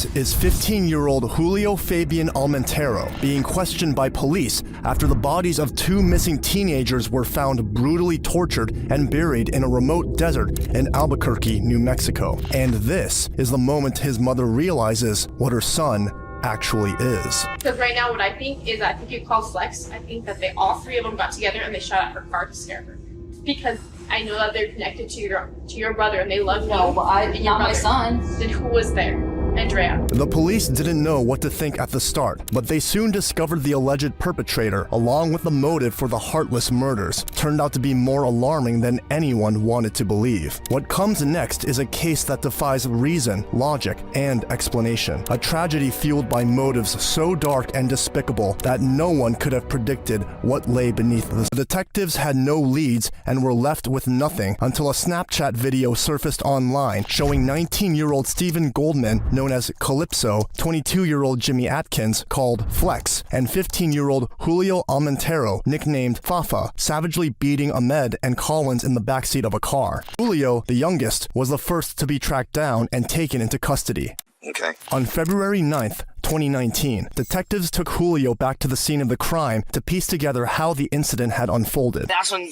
This is 15-year-old Julio Fabian Almentero being questioned by police after the bodies of two missing teenagers were found brutally tortured and buried in a remote desert in Albuquerque, New Mexico. And this is the moment his mother realizes what her son actually is. Because right now what I think is, I think you call flex. I think that all three of them got together and they shot at her car to scare her. Because I know that they're connected to your brother and they love you. No, but not my son. Then who was there? Andrea. The police didn't know what to think at the start, but they soon discovered the alleged perpetrator, along with the motive for the heartless murders. Turned out to be more alarming than anyone wanted to believe. What comes next is a case that defies reason, logic, and explanation. A tragedy fueled by motives so dark and despicable that no one could have predicted what lay beneath them. The detectives had no leads and were left with nothing until a Snapchat video surfaced online showing 19-year-old Stephen Goldman, known as Calypso, 22-year-old Jimmy Atkins, called Flex, and 15-year-old Julio Almentero, nicknamed Fafa, savagely beating Ahmed and Collins in the backseat of a car. Julio, the youngest, was the first to be tracked down and taken into custody. Okay. On February 9th, 2019, detectives took Julio back to the scene of the crime to piece together how the incident had unfolded. That's when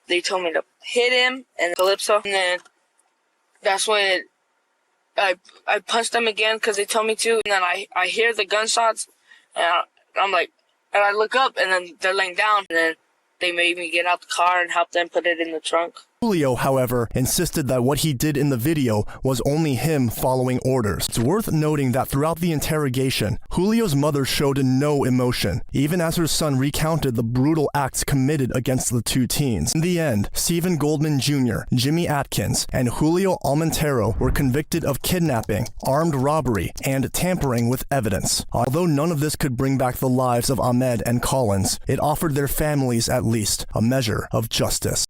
they told me to hit him and Calypso, and then that's when I punched them again because they told me to, and then I hear the gunshots, and I'm like, and I look up, and then they're laying down, and then they made me get out the car and help them put it in the trunk. Julio, however, insisted that what he did in the video was only him following orders. It's worth noting that throughout the interrogation, Julio's mother showed no emotion, even as her son recounted the brutal acts committed against the two teens. In the end, Stephen Goldman Jr., Jimmy Atkins, and Julio Almentero were convicted of kidnapping, armed robbery, and tampering with evidence. Although none of this could bring back the lives of Ahmed and Collins, it offered their families at least a measure of justice.